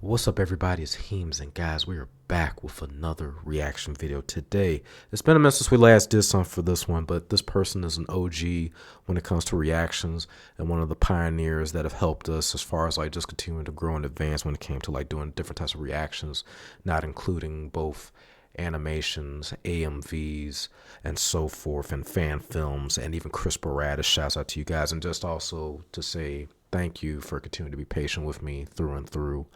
What's up, everybody? It's Heems, and guys, we are back with another reaction video today. It's been a minute since we last did something for this one, but this person is an OG when it comes to reactions and one of the pioneers that have helped us as far as like just continuing to grow and advance when it came to like doing different types of reactions, not including both animations, AMVs, and so forth, and fan films, and even Chris Baradas. Shouts out to you guys, and just also to say thank you for continuing to be patient with me through and through.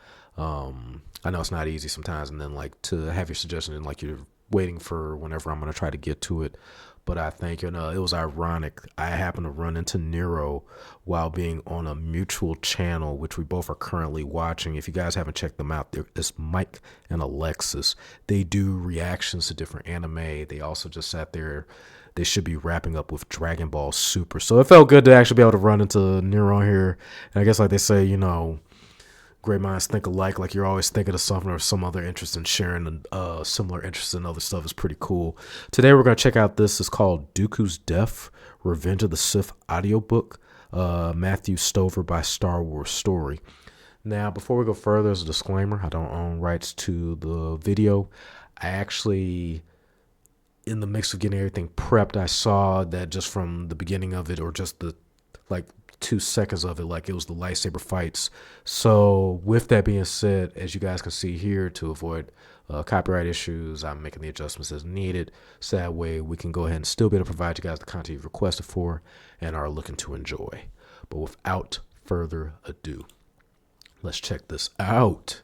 I know it's not easy sometimes, and then like to have your suggestion and like you're waiting for whenever I'm going to try to get to it. But I think, it was ironic. I happened to run into Nero while being on a mutual channel, which we both are currently watching. If you guys haven't checked them out, it's Mike and Alexis. They do reactions to different anime. They also just sat there. They should be wrapping up with Dragon Ball Super. So it felt good to actually be able to run into Nero here. And I guess like they say, great minds think alike. Like you're always thinking of something or some other interest, in sharing similar interests in other stuff is pretty cool. Today we're going to check out this. It's called Dooku's Death, Revenge of the Sith Audiobook, Mathew Stover by Star Wars Story. Now, before we go further, as a disclaimer, I don't own rights to the video. I actually, in the mix of getting everything prepped, I saw that just from the beginning of it, or just the 2 seconds of it, like it was the lightsaber fights. So with that being said, as you guys can see here, to avoid copyright issues, I'm making the adjustments as needed, so that way we can go ahead and still be able to provide you guys the content you've requested for and are looking to enjoy. But without further ado, let's check this out.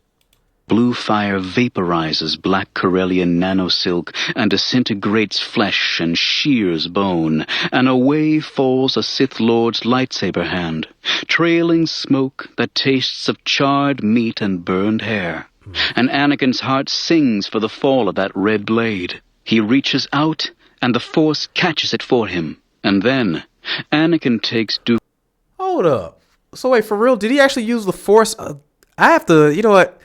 Blue fire vaporizes black Corellian nanosilk and disintegrates flesh and shears bone, and away falls a Sith Lord's lightsaber hand, trailing smoke that tastes of charred meat and burned hair. And Anakin's heart sings for the fall of that red blade. He reaches out, and the Force catches it for him. And then Anakin takes Dooku. Hold up. So wait, for real, did he actually use the Force? I have to, you know what?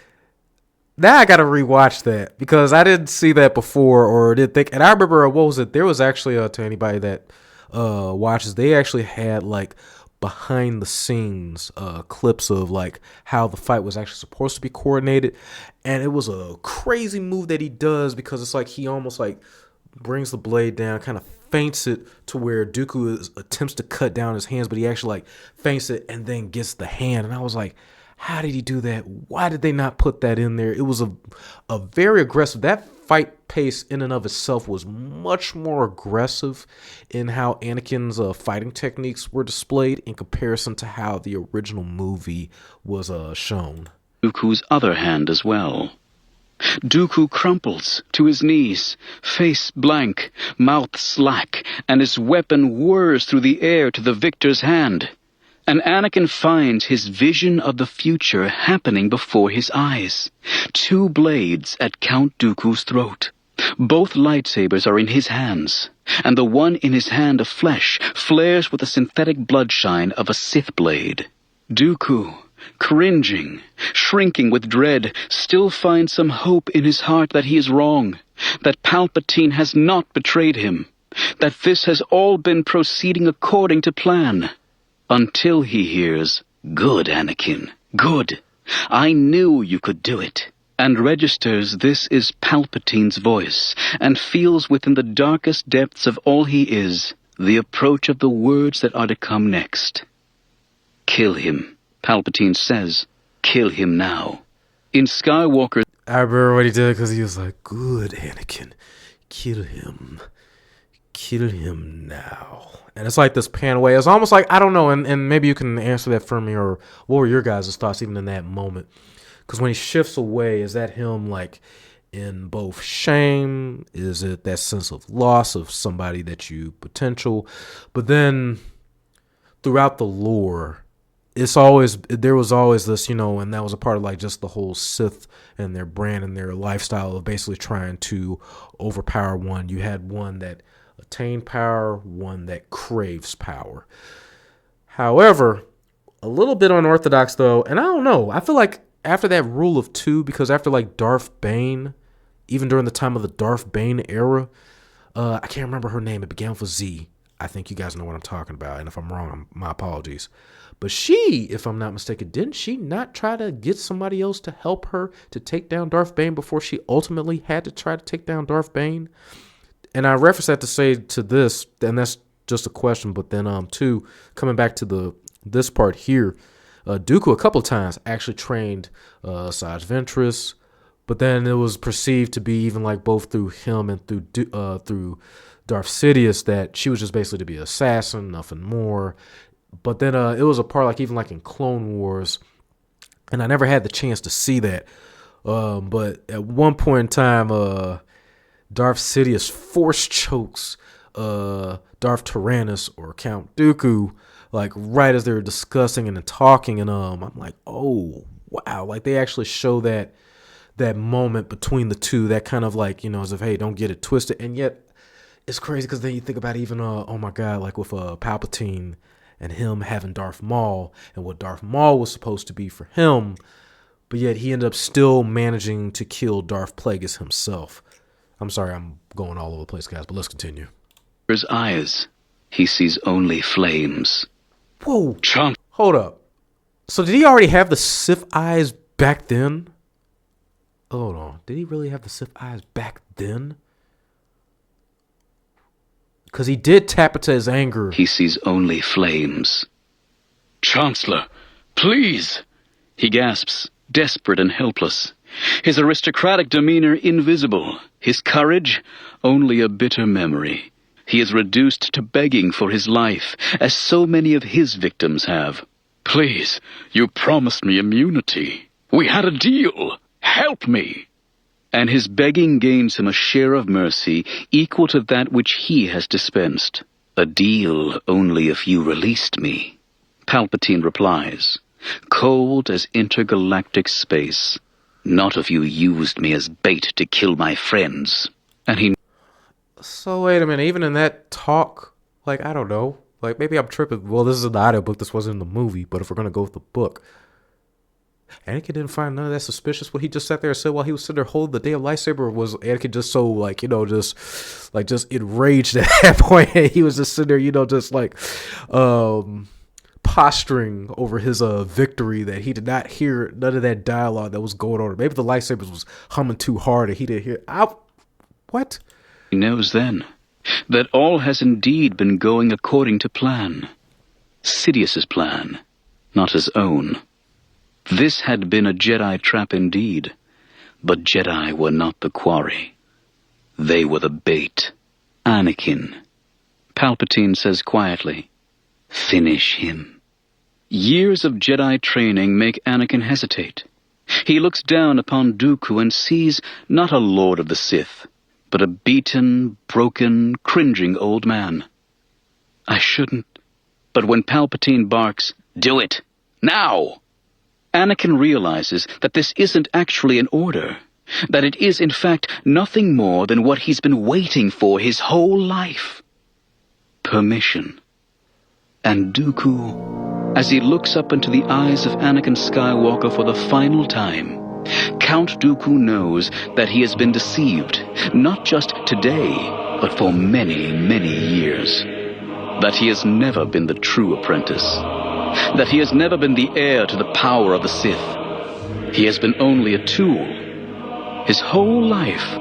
Now I gotta rewatch that, because I didn't see that before, or did think. And I remember, what was it? There was actually to anybody that watches, they actually had like behind the scenes clips of like how the fight was actually supposed to be coordinated, and it was a crazy move that he does, because it's like he almost like brings the blade down, kind of feints it to where Dooku attempts to cut down his hands, but he actually like feints it and then gets the hand. And I was like, how did he do that? Why did they not put that in there? It was a very aggressive. That fight pace in and of itself was much more aggressive in how Anakin's fighting techniques were displayed in comparison to how the original movie was shown. Dooku's other hand as well. Dooku crumples to his knees, face blank, mouth slack, and his weapon whirs through the air to the victor's hand. And Anakin finds his vision of the future happening before his eyes. 2 blades at Count Dooku's throat. Both lightsabers are in his hands, and the one in his hand of flesh flares with the synthetic bloodshine of a Sith blade. Dooku, cringing, shrinking with dread, still finds some hope in his heart that he is wrong, that Palpatine has not betrayed him, that this has all been proceeding according to plan. Until he hears, "Good, Anakin, good. I knew you could do it," and registers this is Palpatine's voice, and feels within the darkest depths of all he is the approach of the words that are to come next. "Kill him," Palpatine says. "Kill him now." In Skywalker, I remember what he did, because he was like, "Good, Anakin, kill him. Kill him now." And it's like this pan away. It's almost like, I don't know, and maybe you can answer that for me, or what were your guys' thoughts even in that moment? Because when he shifts away, is that him like in both shame? Is it that sense of loss of somebody that you potential? But then throughout the lore, there was always this, and that was a part of like just the whole Sith and their brand and their lifestyle of basically trying to overpower one. You had one that attained power, one that craves power. However, a little bit unorthodox though, and I don't know, I feel like after that rule of 2, because after like Darth Bane, even during the time of the Darth Bane era, I can't remember her name, it began with a Z. I think you guys know what I'm talking about. And if I'm wrong, my apologies. But she, if I'm not mistaken, didn't she not try to get somebody else to help her to take down Darth Bane before she ultimately had to try to take down Darth Bane? And I reference that to say to this, and that's just a question. But then, two, coming back to this part here, Dooku a couple of times actually trained Asajj Ventress, but then it was perceived to be even like both through him and through Darth Sidious that she was just basically to be an assassin, nothing more. But then it was a part like even like in Clone Wars, and I never had the chance to see that. But at one point in time, Darth Sidious force chokes Darth Tyrannus or Count Dooku, like right as they were discussing and talking, and I'm like, oh wow, like they actually show that moment between the two, that kind of like, as if, hey, don't get it twisted. And yet it's crazy because then you think about even oh my god, like with Palpatine and him having Darth Maul and what Darth Maul was supposed to be for him, but yet he ended up still managing to kill Darth Plagueis himself. I'm sorry, I'm going all over the place, guys, but let's continue. His eyes, he sees only flames. Whoa, hold up. So did he already have the Sith eyes back then? Hold on, did he really have the Sith eyes back then? Because he did tap into his anger. He sees only flames. Chancellor, please! He gasps, desperate and helpless. His aristocratic demeanor invisible. His courage, only a bitter memory. He is reduced to begging for his life, as so many of his victims have. Please, you promised me immunity. We had a deal. Help me! And his begging gains him a share of mercy equal to that which he has dispensed. A deal only if you released me. Palpatine replies, cold as intergalactic space. Not if you used me as bait to kill my friends. And he... So wait a minute, even in that talk, like, I don't know, like maybe I'm tripping. Well, this is an audiobook, this wasn't in the movie, but if we're going to go with the book, Anakin didn't find none of that suspicious. What he just sat there and said while he was sitting there holding the damn lightsaber, or was Anakin just so like, just enraged at that point? He was just sitting there, just like posturing over his victory, that he did not hear none of that dialogue that was going on. Maybe the lightsabers was humming too hard and he didn't hear. What? He knows then that all has indeed been going according to plan. Sidious's plan, not his own. This had been a Jedi trap indeed, but Jedi were not the quarry. They were the bait. Anakin. Palpatine says quietly, finish him. Years of Jedi training make Anakin hesitate. He looks down upon Dooku and sees not a Lord of the Sith, but a beaten, broken, cringing old man. I shouldn't. But when Palpatine barks, do it! Now! Anakin realizes that this isn't actually an order, that it is in fact nothing more than what he's been waiting for his whole life. Permission. And Dooku, as he looks up into the eyes of Anakin Skywalker for the final time, Count Dooku knows that he has been deceived, not just today, but for many, many years. That he has never been the true apprentice. That he has never been the heir to the power of the Sith. He has been only a tool. His whole life,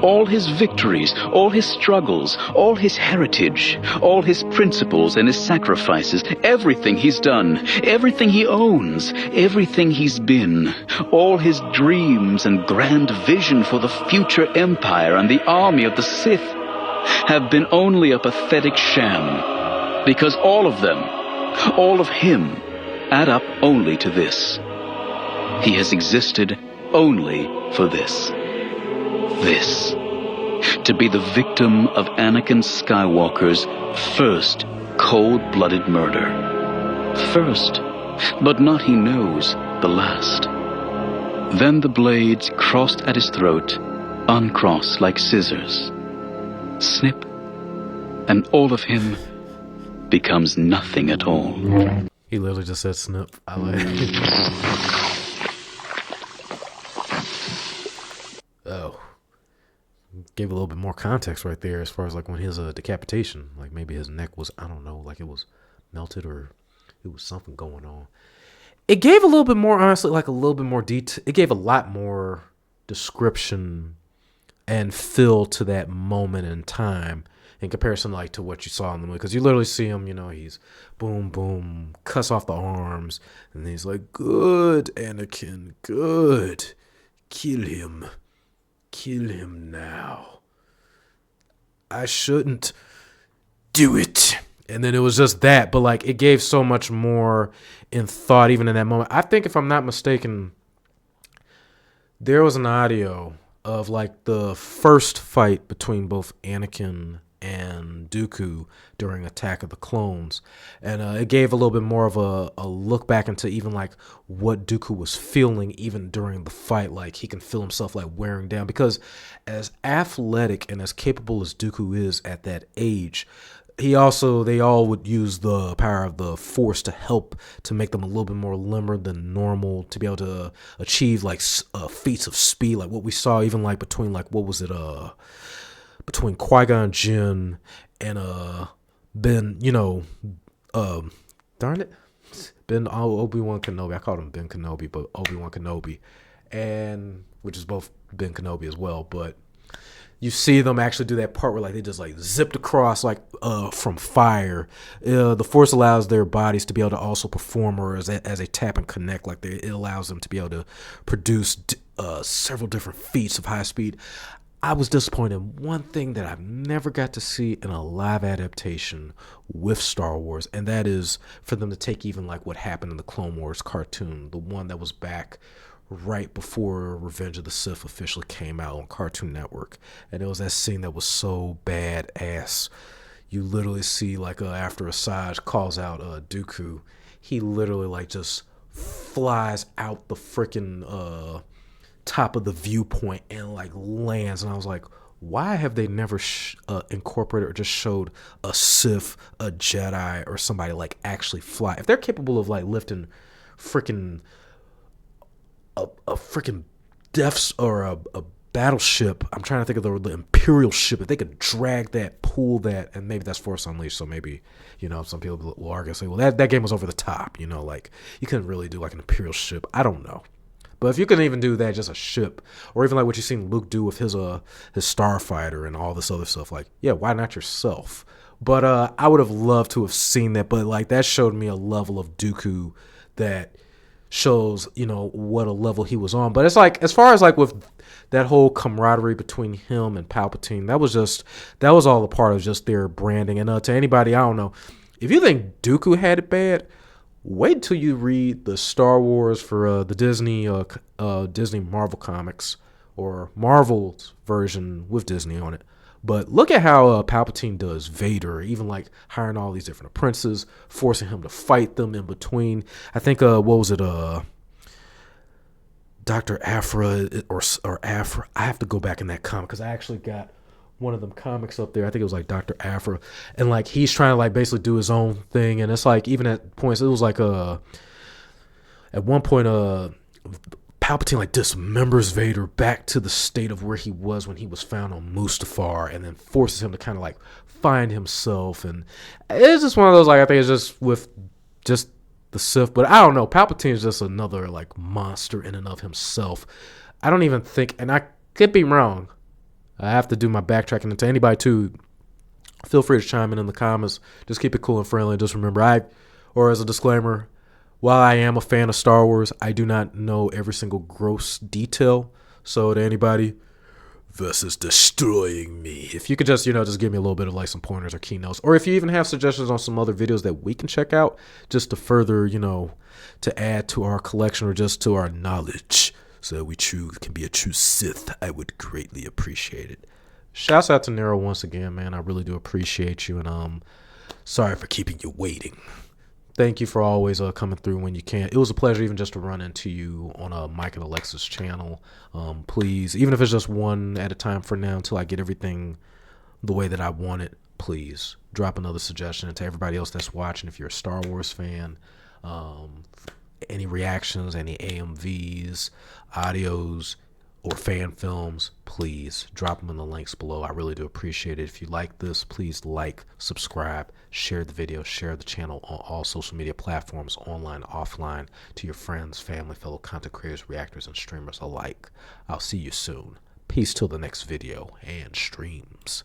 all his victories, all his struggles, all his heritage, all his principles and his sacrifices, everything he's done, everything he owns, everything he's been, all his dreams and grand vision for the future empire and the army of the Sith have been only a pathetic sham, because all of them, all of him, add up only to this. He has existed only for this. This. To be the victim of Anakin Skywalker's first cold-blooded murder. First, but not, he knows, the last. Then the blades crossed at his throat, uncrossed like scissors. Snip, and all of him becomes nothing at all. He literally just said snip. I like it. Oh. gave a little bit more context right there as far as like when his decapitation, like maybe his neck was, I don't know, like it was melted or it was something going on. It gave a little bit more, honestly, like a little bit more detail. It gave a lot more description and feel to that moment in time in comparison like to what you saw in the movie, because you literally see him, he's boom boom, cuts off the arms, and he's like, good Anakin, good, kill him now, I shouldn't do it. And then it was just that, but like it gave so much more in thought even in that moment. I think if I'm not mistaken, there was an audio of like the first fight between both Anakin and Dooku during Attack of the Clones, and it gave a little bit more of a look back into even like what Dooku was feeling even during the fight. Like he can feel himself like wearing down, because as athletic and as capable as Dooku is at that age, they all would use the power of the Force to help to make them a little bit more limber than normal, to be able to achieve like feats of speed, like what we saw even like between like between Qui-Gon Jinn and Ben, darn it, Ben Obi-Wan Kenobi. I called him Ben Kenobi, but Obi-Wan Kenobi, and which is both Ben Kenobi as well, but you see them actually do that part where like they just like zipped across like from fire. The Force allows their bodies to be able to also perform, or as they tap and connect, like it allows them to be able to produce several different feats of high speed. I was disappointed in one thing that I've never got to see in a live adaptation with Star Wars, and that is for them to take even like what happened in the Clone Wars cartoon, the one that was back right before Revenge of the Sith officially came out on Cartoon Network. And it was that scene that was so badass. You literally see like after Asajj calls out Dooku, he literally like just flies out the freaking top of the viewpoint and like lands. And I was like, why have they never incorporated or just showed a Sith, a Jedi, or somebody like actually fly? If they're capable of like lifting freaking a freaking Deaths or a battleship, I'm trying to think of the Imperial ship, if they could drag that, pull that, and maybe that's Force Unleashed, so maybe, some people will argue and say, well, that game was over the top, like you couldn't really do like an Imperial ship. I don't know. But if you can even do that, just a ship, or even like what you've seen Luke do with his starfighter and all this other stuff, like, yeah, why not yourself? But I would have loved to have seen that, but like that showed me a level of Dooku that shows, what a level he was on. But it's like, as far as like with that whole camaraderie between him and Palpatine, that was all a part of just their branding. And to anybody, I don't know, if you think Dooku had it bad, wait till you read the Star Wars for the Disney Marvel comics, or Marvel's version with Disney on it. But look at how Palpatine does Vader, even like hiring all these different apprentices, forcing him to fight them in between. I think, what was it, Dr. Aphra or Aphra? I have to go back in that comic because I actually got one of them comics up there. I think it was like Dr. Aphra. And like he's trying to like basically do his own thing. And it's like, even at points, it was like at one point Palpatine like dismembers Vader back to the state of where he was when he was found on Mustafar, and then forces him to kind of like find himself. And it's just one of those, like, I think it's just with just the Sith, but I don't know, Palpatine is just another like monster in and of himself. I don't even think, and I could be wrong, I have to do my backtracking. And to anybody too, feel free to chime in the comments. Just keep it cool and friendly. Just remember, or as a disclaimer, while I am a fan of Star Wars, I do not know every single gross detail. So to anybody, this is destroying me. If you could just, just give me a little bit of like some pointers or keynotes, or if you even have suggestions on some other videos that we can check out just to further, to add to our collection or just to our knowledge, so that we can be a true Sith, I would greatly appreciate it. Shouts out to Nero once again, man. I really do appreciate you, and sorry for keeping you waiting. Thank you for always coming through when you can. It was a pleasure even just to run into you on Mike and Alexa's channel. Please, even if it's just one at a time for now until I get everything the way that I want it, please drop another suggestion. And to everybody else that's watching, if you're a Star Wars fan, any reactions, any AMVs, audios, or fan films, please drop them in the links below. I really do appreciate it. If you like this, please like, subscribe, share the video, share the channel on all social media platforms, online, offline, to your friends, family, fellow content creators, reactors, and streamers alike. I'll see you soon. Peace till the next video and streams.